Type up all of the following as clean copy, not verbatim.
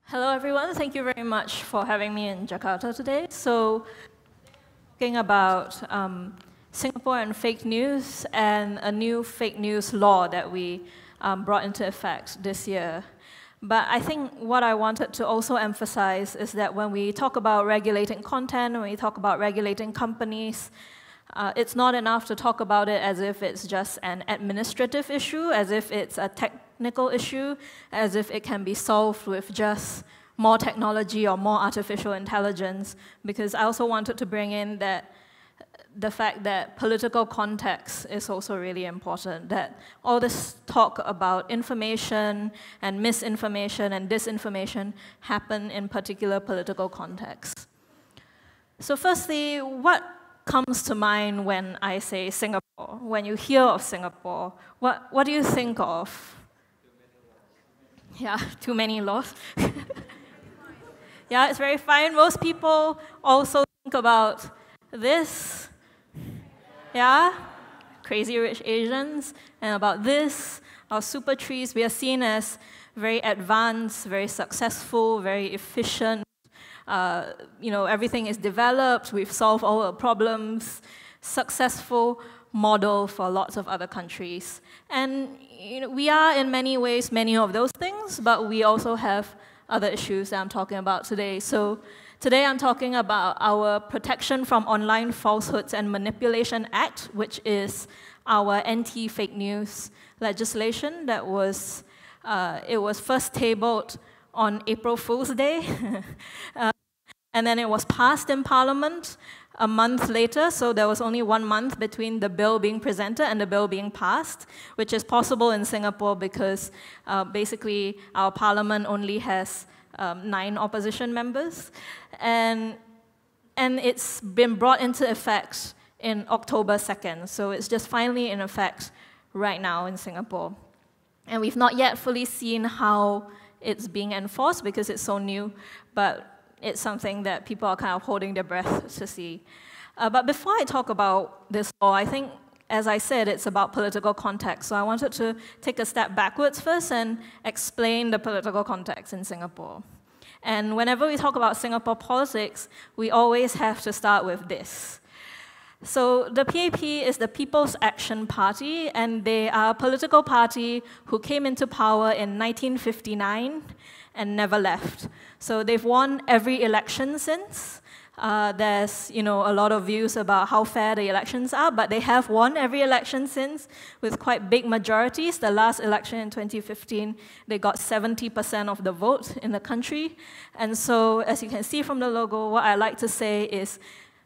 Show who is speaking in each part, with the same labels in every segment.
Speaker 1: Hello, everyone. Thank you very much for having me in Jakarta today. So, talking about Singapore and fake news and a new fake news law that we brought into effect this year. But I think what I wanted to also emphasize is that when we talk about regulating content, when we talk about regulating companies, it's not enough to talk about it as if it's just an administrative issue, as if it's a technical issue, as if it can be solved with just more technology or more artificial intelligence, because I also wanted to bring in the fact that political context is also really important, that all this talk about information and misinformation and disinformation happen in particular political contexts. So firstly, what comes to mind when I say Singapore? When you hear of Singapore, what do you think of? Yeah, too many laws. Yeah, it's very fine. Most people also think about this. Yeah, Crazy Rich Asians, and about this, our super trees. We are seen as very advanced, very successful, very efficient. Everything is developed, we've solved all our problems, successful model for lots of other countries. And we are in many ways many of those things, but we also have other issues that I'm talking about today. So today I'm talking about our Protection from Online Falsehoods and Manipulation Act, which is our anti-fake news legislation that was first tabled on April Fool's Day. And then it was passed in Parliament a month later, so there was only 1 month between the bill being presented and the bill being passed, which is possible in Singapore because basically our Parliament only has 9 opposition members. And it's been brought into effect in October 2nd, so it's just finally in effect right now in Singapore. And we've not yet fully seen how it's being enforced because it's so new, but it's something that people are kind of holding their breath to see. But before I talk about this law, I think, as I said, it's about political context. So I wanted to take a step backwards first and explain the political context in Singapore. And whenever we talk about Singapore politics, we always have to start with this. So the PAP is the People's Action Party, and they are a political party who came into power in 1959 and never left. So they've won every election since. There's a lot of views about how fair the elections are, but they have won every election since with quite big majorities. The last election in 2015, they got 70% of the vote in the country. And so, as you can see from the logo, what I like to say is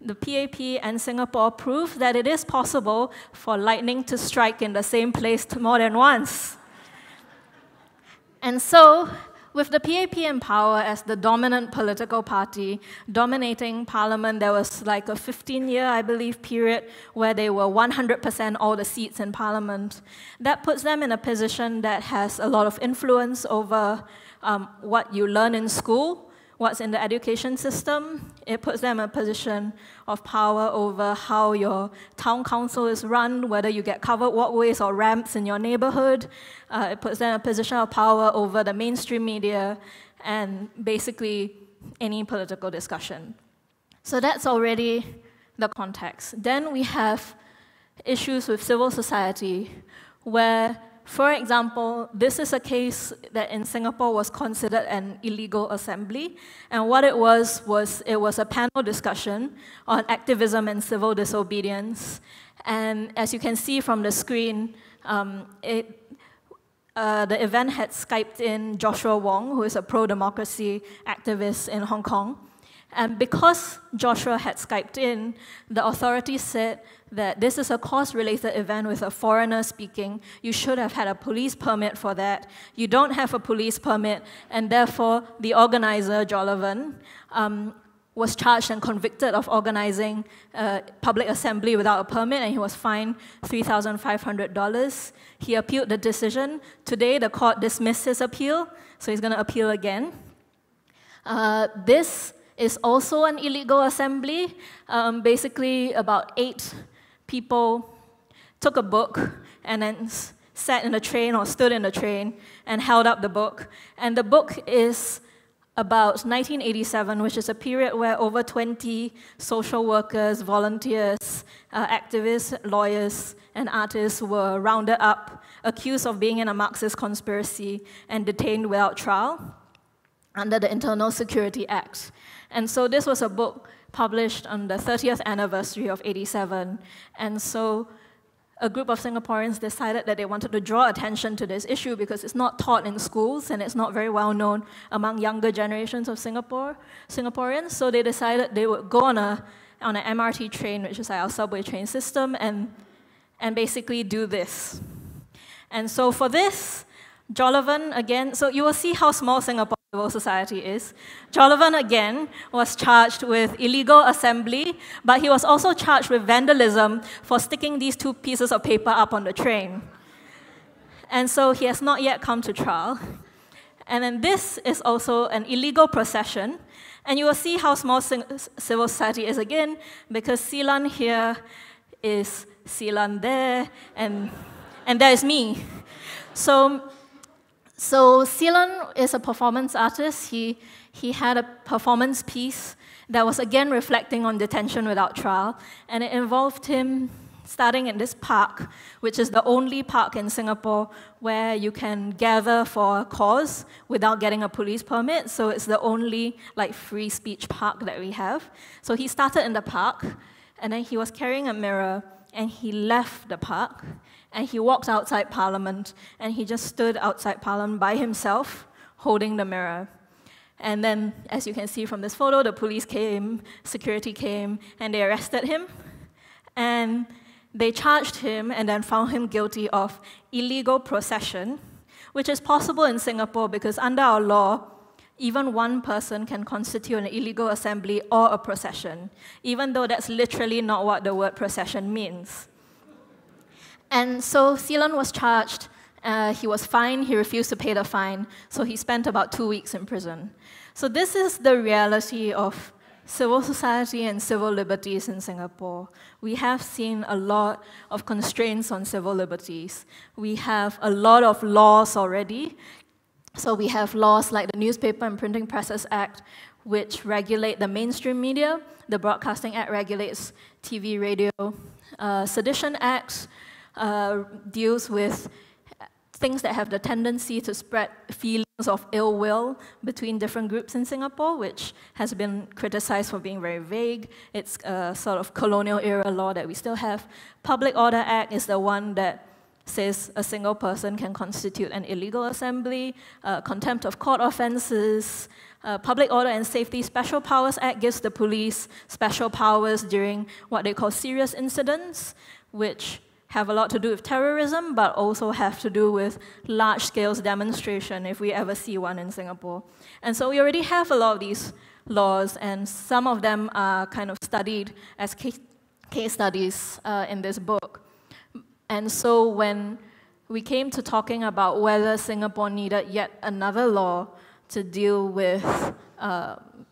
Speaker 1: the PAP and Singapore prove that it is possible for lightning to strike in the same place more than once. And so, with the PAP in power as the dominant political party, dominating Parliament, there was like a 15-year, I believe, period where they were 100% all the seats in Parliament. That puts them in a position that has a lot of influence over what you learn in school, what's in the education system. It puts them in a position of power over how your town council is run, whether you get covered walkways or ramps in your neighborhood. It puts them in a position of power over the mainstream media and basically any political discussion. So that's already the context. Then we have issues with civil society where, for example, this is a case that in Singapore was considered an illegal assembly. And what it was a panel discussion on activism and civil disobedience. And as you can see from the screen, the event had Skyped in Joshua Wong, who is a pro-democracy activist in Hong Kong. And because Joshua had Skyped in, the authorities said that this is a cause-related event with a foreigner speaking. You should have had a police permit for that. You don't have a police permit, and therefore the organizer, Jolavan, was charged and convicted of organizing a public assembly without a permit, and he was fined $3,500. He appealed the decision. Today, the court dismissed his appeal, so he's going to appeal again. This is also an illegal assembly. Basically, about 8 people took a book and then sat in the train or stood in the train and held up the book. And the book is about 1987, which is a period where over 20 social workers, volunteers, activists, lawyers, and artists were rounded up, accused of being in a Marxist conspiracy, and detained without trial under the Internal Security Act. And so this was a book published on the 30th anniversary of '87. And so a group of Singaporeans decided that they wanted to draw attention to this issue because it's not taught in schools and it's not very well known among younger generations of Singaporeans. So they decided they would go on an MRT train, which is like our subway train system, and basically do this. And so for this, Jollivan again, so you will see how small Singapore civil society is. Jollivan again was charged with illegal assembly, but he was also charged with vandalism for sticking these two pieces of paper up on the train. And so he has not yet come to trial. And then this is also an illegal procession. And you will see how small civil society is again, because Silan here is Silan there, and there is me. So Silan is a performance artist. He had a performance piece that was again reflecting on detention without trial, and it involved him starting in this park, which is the only park in Singapore where you can gather for a cause without getting a police permit. So it's the only free speech park that we have. So he started in the park, and then he was carrying a mirror, and he left the park, and he walked outside Parliament, and he just stood outside Parliament by himself, holding the mirror. And then, as you can see from this photo, the police came, security came, and they arrested him. And they charged him and then found him guilty of illegal procession, which is possible in Singapore because under our law, even one person can constitute an illegal assembly or a procession, even though that's literally not what the word procession means. And so Silan was charged, he was fined, he refused to pay the fine, so he spent about 2 weeks in prison. So this is the reality of civil society and civil liberties in Singapore. We have seen a lot of constraints on civil liberties. We have a lot of laws already. So we have laws like the Newspaper and Printing Presses Act, which regulate the mainstream media. The Broadcasting Act regulates TV, radio. Sedition Act deals with things that have the tendency to spread feelings of ill will between different groups in Singapore, which has been criticized for being very vague. It's a sort of colonial era law that we still have. Public Order Act is the one that says a single person can constitute an illegal assembly. Contempt of court offenses. Public Order and Safety Special Powers Act gives the police special powers during what they call serious incidents, which have a lot to do with terrorism, but also have to do with large-scale demonstration, if we ever see one in Singapore. And so we already have a lot of these laws, and some of them are kind of studied as case studies in this book. And so when we came to talking about whether Singapore needed yet another law to deal with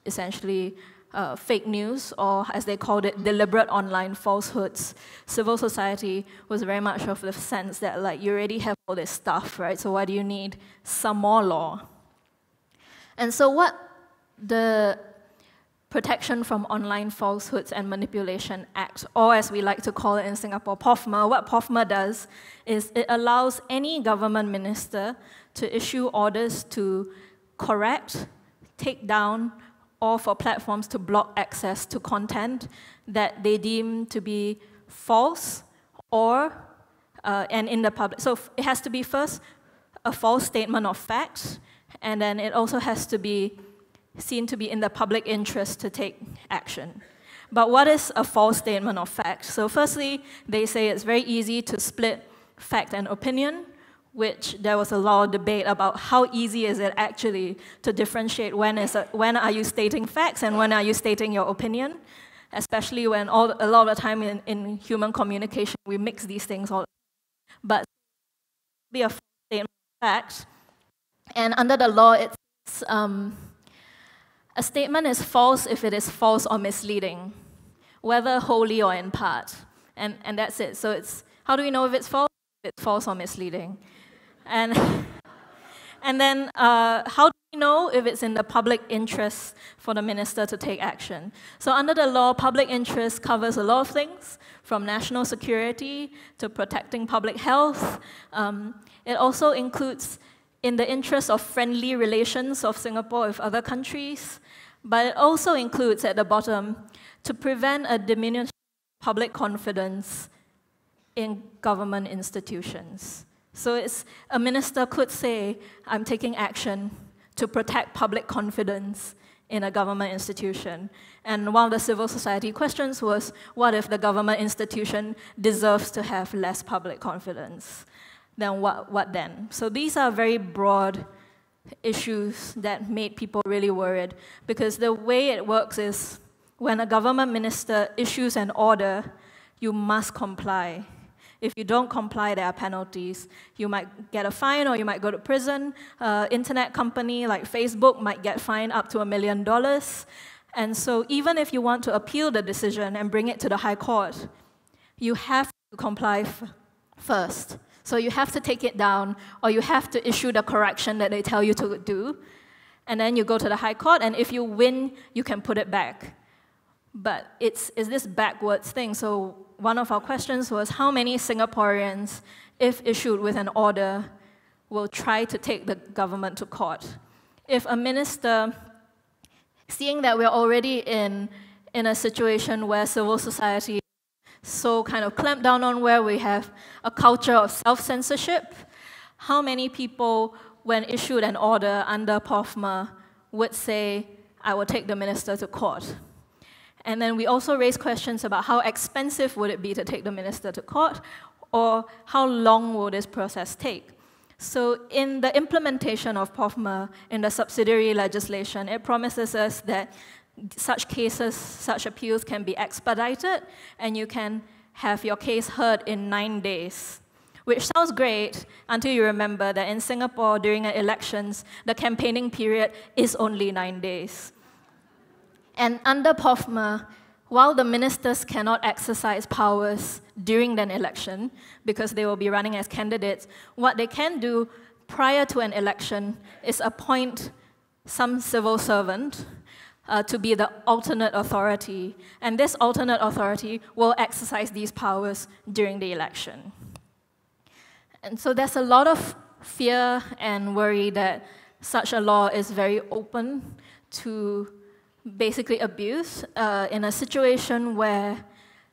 Speaker 1: essentially fake news, or as they called it, deliberate online falsehoods, civil society was very much of the sense that you already have all this stuff, right? So why do you need some more law? And so what the Protection from Online Falsehoods and Manipulation Act, or as we like to call it in Singapore, POFMA, what POFMA does is it allows any government minister to issue orders to correct, take down, or for platforms to block access to content that they deem to be false or and in the public. So it has to be first a false statement of fact, and then it also has to be seen to be in the public interest to take action. But what is a false statement of fact? So firstly, they say it's very easy to split fact and opinion, which there was a lot of debate about how easy is it actually to differentiate when are you stating facts and when are you stating your opinion, especially when a lot of the time in human communication we mix these things all. But be a false statement of fact, and under the law it's a statement is false if it is false or misleading, whether wholly or in part, and that's it. So it's how do we know if it's false? If it's false or misleading. And And then how do we know if it's in the public interest for the minister to take action? So under the law, public interest covers a lot of things, from national security to protecting public health. It also includes in the interest of friendly relations of Singapore with other countries, but it also includes at the bottom to prevent a diminution of public confidence in government institutions. So a minister could say, I'm taking action to protect public confidence in a government institution. And one of the civil society questions was, what if the government institution deserves to have less public confidence? Then what then? So these are very broad issues that made people really worried, because the way it works is when a government minister issues an order, you must comply. If you don't comply, there are penalties. You might get a fine or you might go to prison. Internet company like Facebook might get fined up to $1 million. And so even if you want to appeal the decision and bring it to the High Court, you have to comply first. So you have to take it down, or you have to issue the correction that they tell you to do. And then you go to the High Court, and if you win, you can put it back. But is this backwards thing? So one of our questions was, how many Singaporeans, if issued with an order, will try to take the government to court? If a minister, seeing that we're already in a situation where civil society is so kind of clamped down on, where we have a culture of self-censorship, how many people, when issued an order under POFMA, would say, I will take the minister to court? And then we also raised questions about how expensive would it be to take the minister to court, or how long will this process take? So in the implementation of POFMA, in the subsidiary legislation, it promises us that such cases, such appeals can be expedited, and you can have your case heard in 9 days, which sounds great until you remember that in Singapore, during elections, the campaigning period is only 9 days. And under POFMA, while the ministers cannot exercise powers during an election, because they will be running as candidates, what they can do prior to an election is appoint some civil servant to be the alternate authority. And this alternate authority will exercise these powers during the election. And so there's a lot of fear and worry that such a law is very open to basically abuse in a situation where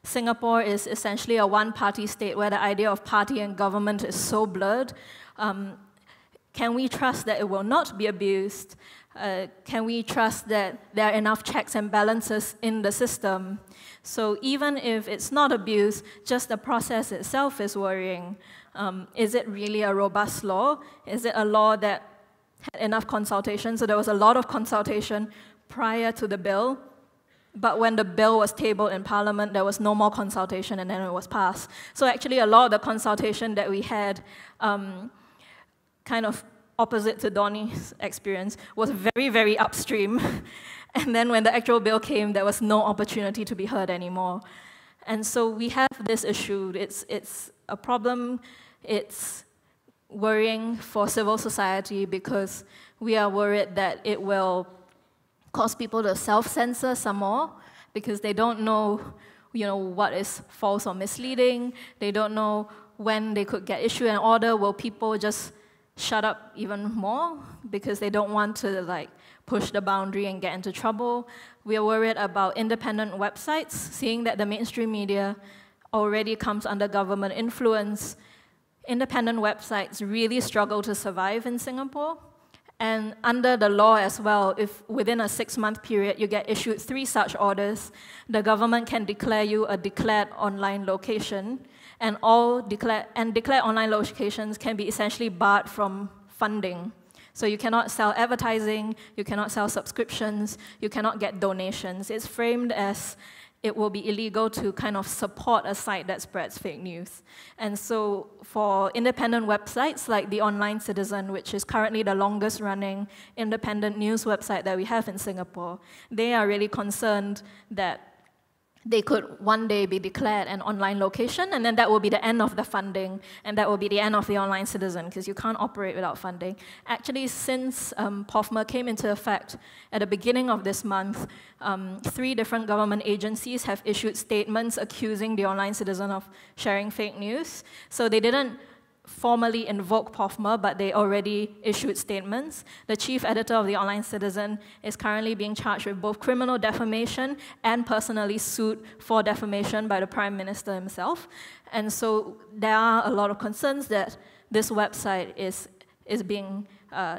Speaker 1: Singapore is essentially a one-party state, where the idea of party and government is so blurred. Can we trust that it will not be abused? Can we trust that there are enough checks and balances in the system? So even if it's not abused, just the process itself is worrying. Is it really a robust law? Is it a law that had enough consultation? So there was a lot of consultation prior to the bill, but when the bill was tabled in Parliament, there was no more consultation, and then it was passed. So actually, a lot of the consultation that we had, kind of opposite to Donnie's experience, was very, very upstream. And then when the actual bill came, there was no opportunity to be heard anymore. And so we have this issue. It's a problem. It's worrying for civil society, because we are worried that it will cause people to self-censor some more, because they don't know, what is false or misleading. They don't know when they could get issued an order. Will people just shut up even more because they don't want to push the boundary and get into trouble? We are worried about independent websites, seeing that the mainstream media already comes under government influence. Independent websites really struggle to survive in Singapore. And under the law as well, if within a 6-month period you get issued 3 such orders, the government can declare you a declared online location, and declared online locations can be essentially barred from funding. So you cannot sell advertising, you cannot sell subscriptions, you cannot get donations. It's framed as it will be illegal to kind of support a site that spreads fake news. And so for independent websites like the Online Citizen, which is currently the longest running independent news website that we have in Singapore, they are really concerned that they could one day be declared an online location, and then that will be the end of the funding, and that will be the end of the online citizen, because you can't operate without funding. Actually, since POFMA came into effect at the beginning of this month, 3 different government agencies have issued statements accusing the online citizen of sharing fake news. So they didn't formally invoke POFMA, but they already issued statements. The chief editor of the Online Citizen is currently being charged with both criminal defamation and personally sued for defamation by the Prime Minister himself. And so there are a lot of concerns that this website is being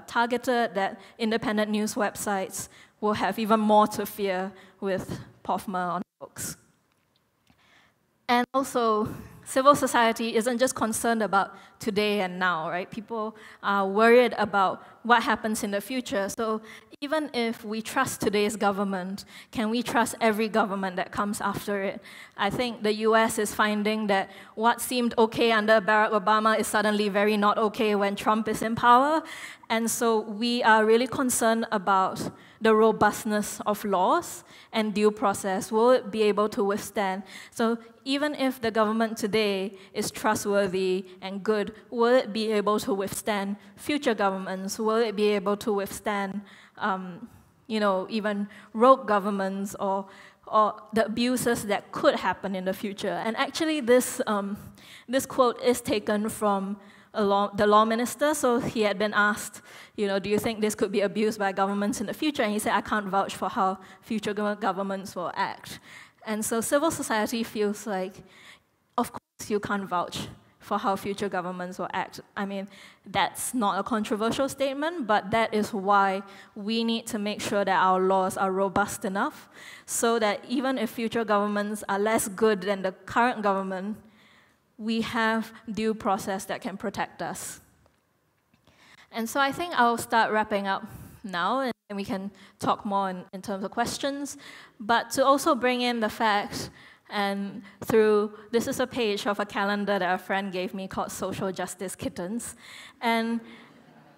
Speaker 1: targeted, that independent news websites will have even more to fear with POFMA on the books. And also, civil society isn't just concerned about today and now, right? People are worried about what happens in the future. So even if we trust today's government, can we trust every government that comes after it? I think the US is finding that what seemed okay under Barack Obama is suddenly very not okay when Trump is in power. And so we are really concerned about the robustness of laws and due process. Will it be able to withstand? So even if the government today is trustworthy and good, will it be able to withstand future governments? Will it be able to withstand even rogue governments or the abuses that could happen in the future? And actually this quote is taken from the law minister. So he had been asked, do you think this could be abused by governments in the future? And he said, I can't vouch for how future governments will act. And so civil society feels like, of course you can't vouch for how future governments will act. I mean, that's not a controversial statement, but that is why we need to make sure that our laws are robust enough so that even if future governments are less good than the current government, we have due process that can protect us. And so I think I'll start wrapping up now, and we can talk more in terms of questions. But to also bring in the fact, and this is a page of a calendar that a friend gave me called Social Justice Kittens. And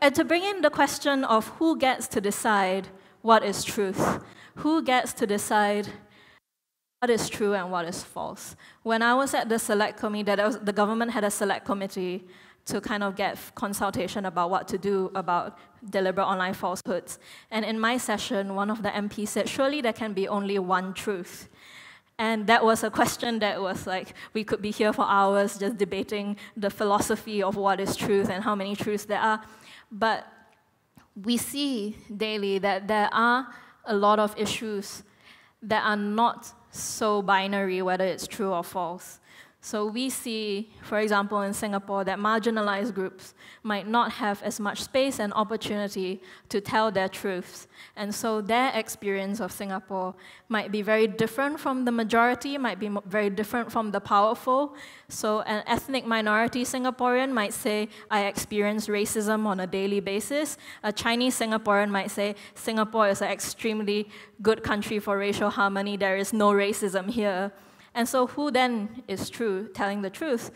Speaker 1: to bring in the question of who gets to decide what is truth, who gets to decide what is true and what is false. When I was at the select committee, the government had a select committee to kind of get consultation about what to do about deliberate online falsehoods. And in my session, one of the MPs said, surely there can be only one truth. And that was a question that was like, we could be here for hours just debating the philosophy of what is truth and how many truths there are. But we see daily that there are a lot of issues that are not so binary, whether it's true or false. So we see, for example, in Singapore, that marginalized groups might not have as much space and opportunity to tell their truths. And so their experience of Singapore might be very different from the majority, might be very different from the powerful. So an ethnic minority Singaporean might say, I experience racism on a daily basis. A Chinese Singaporean might say, Singapore is an extremely good country for racial harmony, there is no racism here. And so who then is telling the truth?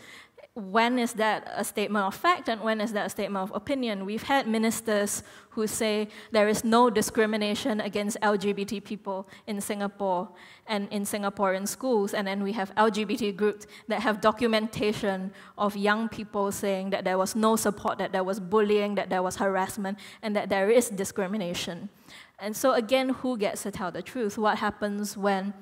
Speaker 1: When is that a statement of fact and when is that a statement of opinion? We've had ministers who say there is no discrimination against LGBT people in Singapore and in Singaporean schools, and then we have LGBT groups that have documentation of young people saying that there was no support, that there was bullying, that there was harassment, and that there is discrimination. And so again, who gets to tell the truth? What happens when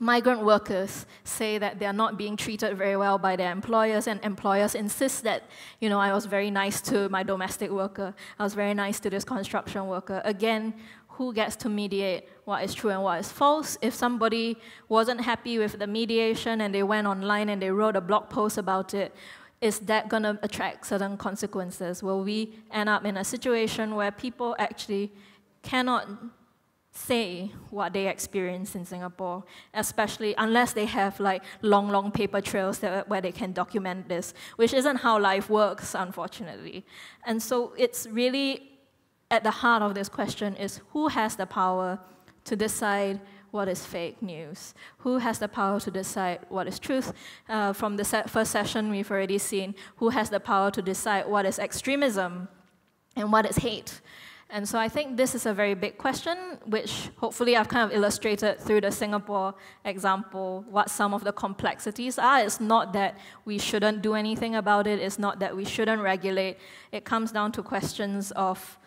Speaker 1: migrant workers say that they are not being treated very well by their employers, and employers insist that, I was very nice to my domestic worker, I was very nice to this construction worker. Again, who gets to mediate what is true and what is false? If somebody wasn't happy with the mediation and they went online and they wrote a blog post about it, is that going to attract certain consequences? Will we end up in a situation where people actually cannot say what they experience in Singapore, especially unless they have like long paper trails where they can document this, which isn't how life works, unfortunately. And so it's really at the heart of this question is who has the power to decide what is fake news? Who has the power to decide what is truth? From the first session, we've already seen who has the power to decide what is extremism and what is hate. And so I think this is a very big question, which hopefully I've kind of illustrated through the Singapore example, what some of the complexities are. It's not that we shouldn't do anything about it. It's not that we shouldn't regulate. It comes down to questions of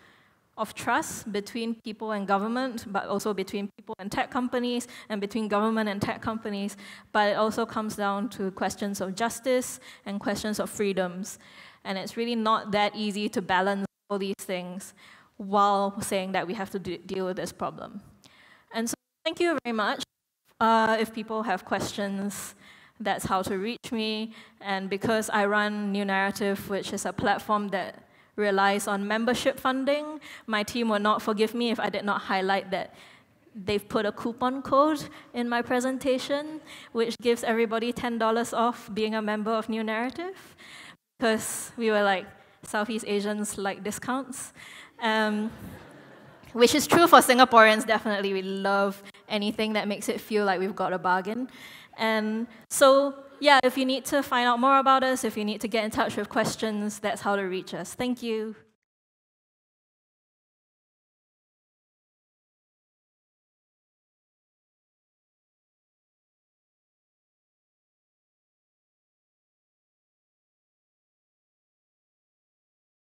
Speaker 1: trust between people and government, but also between people and tech companies, and between government and tech companies. But it also comes down to questions of justice and questions of freedoms. And it's really not that easy to balance all these things while saying that we have to deal with this problem. And so thank you very much. If people have questions, that's how to reach me. And because I run New Narrative, which is a platform that relies on membership funding, my team would not forgive me if I did not highlight that they've put a coupon code in my presentation, which gives everybody $10 off being a member of New Narrative, because we were like, Southeast Asians like discounts. Which is true for Singaporeans, definitely. We love anything that makes it feel like we've got a bargain. And so, yeah, if you need to find out more about us, if you need to get in touch with questions, that's how to reach us. Thank you.